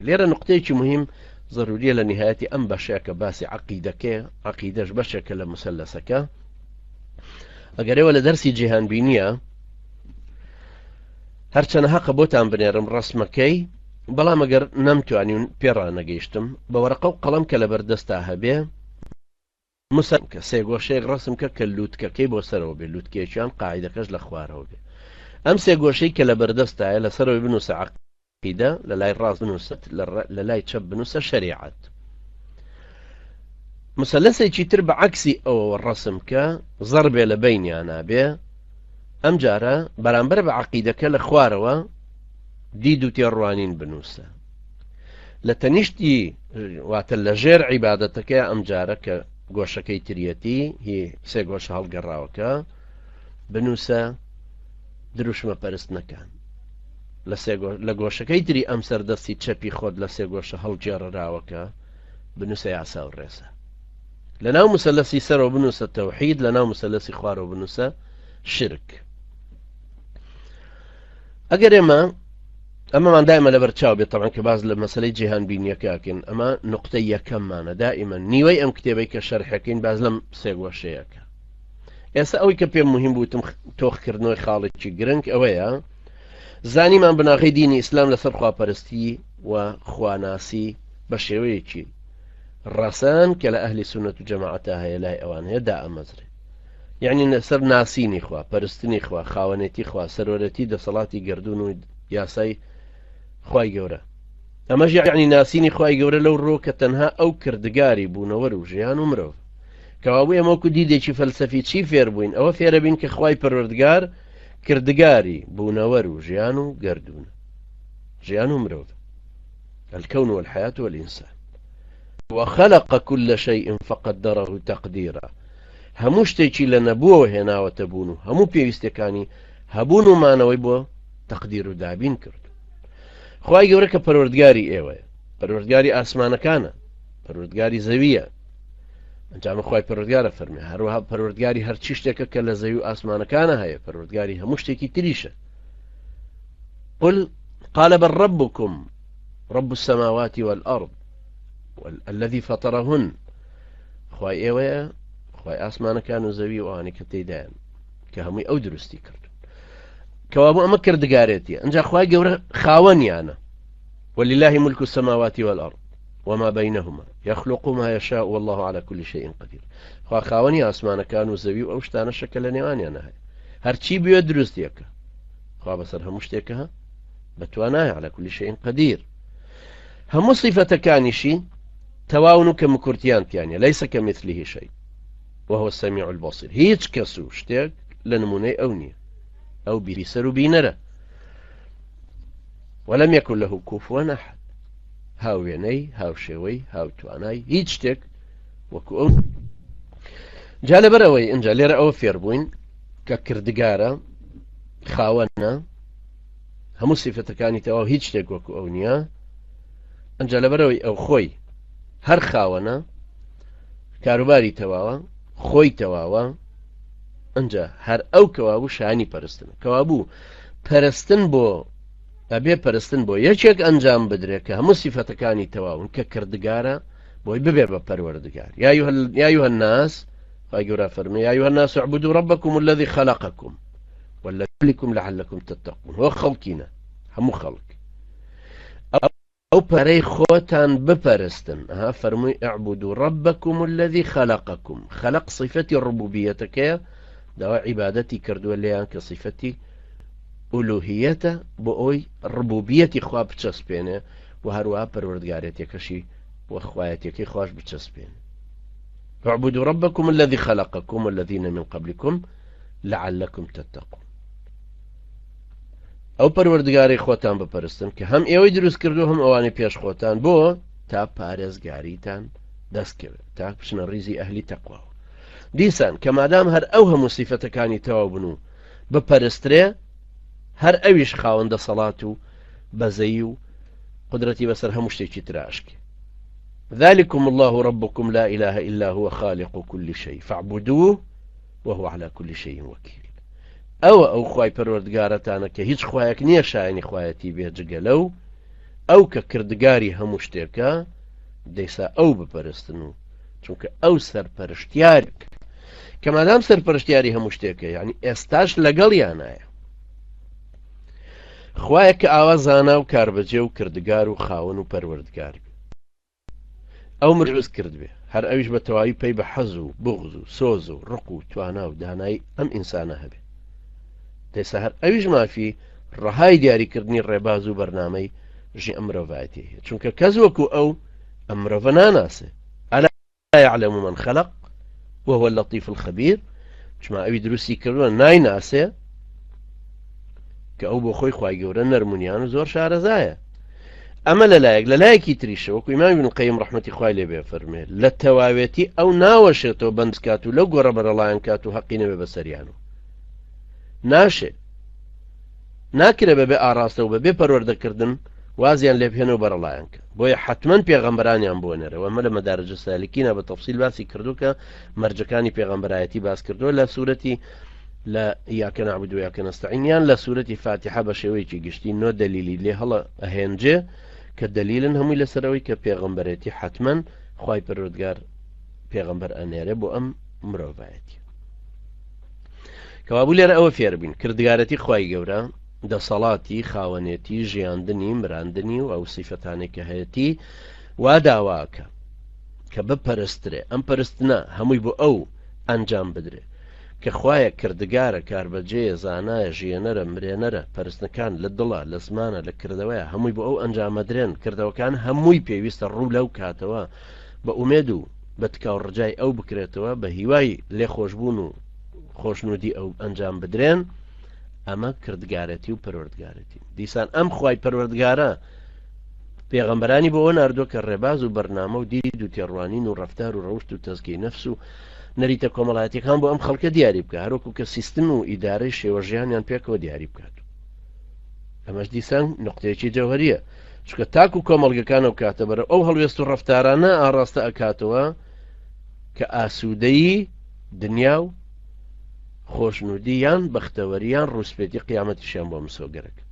لێرە نقطەیەکی مهم ضرورية لنهاية أم بەشێکە باسی عقیدەش بەشێکە لە مسەلەسەکە ئەگەرەوە لە دەرسی جیهانبینیە هەرچەنەها قبوتان بنێرم ڕسمەکەی بەڵام ئەگەر نەمتوانین پێڕانەگەیشتم بە وەرەقە و قەڵەم کە لە بەردەستا هەبێ مسەکە سێگۆشەیەک ڕسمکە کە لووتکەکەی بۆ سەرەوە بێ لووتکێکیان قاعیدەکەش لە خوارەوە بێ ئەم سێگۆشەی کە لە بەردەستایە لەسەرەوەی بنووسە عقیدە لە لای ڕاست بنووسێت لە لای چەپ بنووسە شەریعەت مسەلەسێکی تر بە عەکسی ئەوە ڕسمکە زەربێ لە بەینیانە بێ ئەم جارە بەرامبەر بە عەقیدەکە لە خوارەوە دید و تێڕوانین بنووسە لە تەنیشتی واتە لە ژێر عیبادەتەکە ئەم جارە کە گۆشەکەی تریەتی هی سێ گۆشە هەڵگەڕاوەکە بنووسە دروشمە پەرستنەکان لە گۆشەکەی تری ئەم سەردەستی چەپی خۆت لە سێ گۆشە هەڵگێڕراوەکە بنووسە یاسا و ڕێسە لە ناو مسەلەسی سەرەوە بنووسە تەوحید لە ناو مسەلەسی خوارەوە بنووسە شرک ئەگەر ئەمەمان دائما لەبەر چاو بێت طبعا کە باز لە مەسەلەی جیهانبینیەکەکەن ئەمە نقطەی یەکەممانە دائما نیوەی ئەم کتێبەی کە شەرحەکەین باز لەم سێ گۆشەیەکە ئێستا ئەوەی کە پێم مهم بوتم تۆخکردنەوەی خاڵێکی گرنگ ئەوەیە زانیمان بناغی دینی ئیسلام لەسەر خواپەرستی و خواناسی بە شێوەیەکی ڕەسەن کە لە ئەهلی سونەت و جەماعەتە هەیە لای ئەوان هەیە دائەمەزرێ یعنی لەسەر ناسینی خوا پەرستنی خوا خاوەنێتی خوا سەرۆرەتی دەسەڵاتی گردون و یاسای خوای گەورە ئەمەش یعنی ناسینی خوای گەورە لەو ڕۆ کە تەنها ئەو کردگاری بوونەوە و ژیان و مرۆڤ کەوابوو ئەمەکو دیدێکی فەلسەفی چی فێر بووین ئەوە فێرە بین کە خوای پەروەردگار کردگاری بوونەوە و ژیان و گردون ژیان و مرۆڤ الكون والحياة والإنسان وخلق كل شيء فقدره تقديرا هەموو شتێکی لە نەبووەوە هێناوەتە بوون و هەموو پێویستەکانی هەبوون و مانەوەی بۆ تەقدیر و دابین کرد خوای گەورە کە پەروەردگاری ئێوەیە پەروەردگاری ئاسمانەکانە پەروەردگاری زەویە ئەنجامە خوای پەروەردگارە فەرمێ هەروەها پەروەردگاری هەرچی شتێکە کە لە زەوی و ئاسمانەکانە هەیە پەروەردگاری هەموو شتێکی تریشە قال بل ربكم رب السماوات والأرض الذي فطرهن خوای ئێوەیە خوای ئاسمانەکان و زەوی و ئەوانەی کە تێدایان کە هەمووی ئەو دروستی کرد کەوابوو ئەمە کردگارێتیە ئەنجا خوای گەورە خاوەنیانە ولله ملك السماوات والأرض وما بينهما يخلق ما يشاء والله على كل شيء قدير خوا خاوەنی ئاسمانەکان و زەوی و ئەو شتانە شەکە لە نێوانیانە هەیە هەرچی بوێ دروستیەکە خوا بەسەر هەموو شتێکە بەتوانایە على كل شيء قدير هەموو صیفەتەکانیشی تەواون و کە مکورتیان تیانە ليس كمثله شيء وهو السميع البصير هیچ کەس و شتێک لە نمونەی ئەو نییە ئەو بیسەر و بینەرە ولم يكن له كفوا أحد هاوێنەی هاوشێوەی هاوتوانای هیچ شتێک وەکو ئەو جا لەبەرەوەی ئەنجا لێرە ئەوە فێر بووین کە کردگارە خاوەنە هەموو سیفەتەکانی تەواو هیچ شتێک وەکو ئەو نییە ئەنجا لەبەرەوەی ئەو خۆی هەر خاوەنە کاروباری تەواوە خۆی تەواوە ئەنجا هەر ئەو کەوابوو شانی پەرستن کەوابوو پەرستن بۆ ئەبێ پەرستن بۆ یەکێک ئەنجام بدرێت کە هەموو سیفەتەکانی تەواون کە کردگارە بۆی ببێ بە پەروەردگار يا أيها الناس فاجرا فرمي يا أيها الناس اعبدوا ربكم الذي خلقكم والذي قبلكم لعلكم تتقون هو خلقنا همو خلق أو بري خوتان بپرستن ها فرمي اعبدوا ربكم الذي خلقكم خلق صفة الربوبية دواء عبادتي كردوا ليان كصفتي ألوهيته بأوي ربوبية خواه بچسبينه وهروها پروردگاريت يكشي وخوايت يكي خواش بچسبينه اعبدوا ربكم الذي خلقكم والذين من قبلكم لعلكم تتقون او پروردگاری خوتان بپرستن که هم ایوی دروست کردو هم اوانی پیش خوتان بو تا پارێزگاریتان دەستکەوێت تا بچنە ڕیزی ئەهلی تەقوا دیسان کە مادام هەر ئەو هەموو سیفەتەکانی تەواو بن و بپەرسترێ هەر ئەویش خاوەندە سەڵات و بەزەی و قدرەتی بەسەر هەموو شتێکی تراشکێ ذلكم الله ربكم لا إله إلا هو خالق كل شيء فاعبدوه وهو على كل شيء وكيل أو خواي پروردگارتانە کە هیچ خوایەک نییە شایانی خوایەتی بێ جگە لەو ئەو کە کردگاری هەموو شتێکە دەیسا ئەو بپەرستن و چونکە ئەو سەرپەرشتیارێک کە مادام سەرپەرشتیاری هەموو شتێکە یعنی ئێستاش لەگەڵ یانایە خوایە کە ئاوا زانا و کاربەجێ و کردگار و خاوەن و پەروەردگار ئەو مروز کرد بێ هەر ئەویش بە تەواوی پێی بە حەز و بغز و سۆز و ڕق و توانا و دانایی ئەم ئینسانە هەبێ دەیسا هەر ئەویش مافی ڕەهای دیاریکردنی ڕێباز و بەرنامەی ژی ئەم مرۆڤایەتی هەیە چونکە کەس وەکو ئەو ئەم مرۆڤە ناناسێ ئەلا يعلم من خلق وهو اللطيف الخبير چما ئەوی دروستی کردووە نایناسێ کە ئەو بۆ خۆی خوای گەورە نەرمونیان و زۆر شارەزایە ئەمە لەلایەکی تریشە وەکو ئیمام ابن القیم ڕەحمەتی خوای لێ بێ فەرمێ لە تەواوێتی ئەو ناوەشێتەوە بەندکات و لەو گۆڕە بەرەڵایەن کات و حەقی نەبێ بەسەریان و ناشێ ناکرێ بەبێ ئاراستە و بەبێ پەروەردەکردن وازیان لێ بهێنە و بەرەڵایەن کە بۆیە حتمەن پێغەمبەرانیان بۆ نەرەوە ئەمە لە مەدارەجە سالیکینە بە تەفسیل باسی کردو کە مەرجەکانی پێغەمبەرایەتی باس کردووە لە سوورەتی لە ئیاکە نەعبود و ئیاکە نەستەعین لە سوورەتی فاتحە بە شێوەیەکی گشتی نۆ دەلیلی لێ هەڵە ئەهێنجێ کە دەلیلن هەمووی لەسەرەوەی کە پێغەمبەرێتی حتمەن خوای پەروەردگار پێغەمبەر ئەنێرێ بۆ ئەم مرۆڤایەتی کەوابوو لێرە ئەوە فێر بین کردگارەتی خوای گەورە دەسەڵاتی خاوەنێتی ژیاندنی مراندنی و ئەو سیفەتانێک کە هەیەتی وا داواکە کە بپەرسترێ ئەم پەرستنە هەمووی بۆ ئەو ئەنجام بدرێ کە خوایە کردگارە کاربەجێە زانایە ژیێنەرە مرێنەرە پەرستنەکان لە دڵە لە زمانە لە کردەوەیە هەمووی بۆ ئەو ئەنجامەدرێن کردەوەکان هەمووی پێویستە ڕوو لەو کاتەوە بە ئومێد و بە تکاو ڕجای ئەو بکرێتەوە بە هیوای لێ خۆشبوون و خۆشنودی ئەو ئەنجام بدرێن ئەمە کردگارەتی و پەروەردگارەتی دیسان ئەم خوای پەروەردگارە پێغەمبەرانی بۆ ئەوە ناردووە کە ڕێباز و بەرنامە و دید و تێڕوانین و ڕەفتار و ڕەوشت و تەزکیەی نەفس و نەریتە کۆمەڵایەتیەکان بۆ ئەم خەڵکە دیاری بکە هەروەکو کە سیستم و ئیدارەی شێوەژیانیان پێکەوە دیاری بکات ئەمەش دیسان نقطەیەکی جەوهەریە چونکە تاکو کۆمەڵگەکان و کاتە بەرە ئەو هەڵوێست و ڕەفتارانە ئاڕاستە ئەکاتەوە کە ئاسوودەیی دنیا و خۆشنودی یان بەختەوەریان ڕووسپێتی قیامەتیشیان بۆ مسۆگەرەکە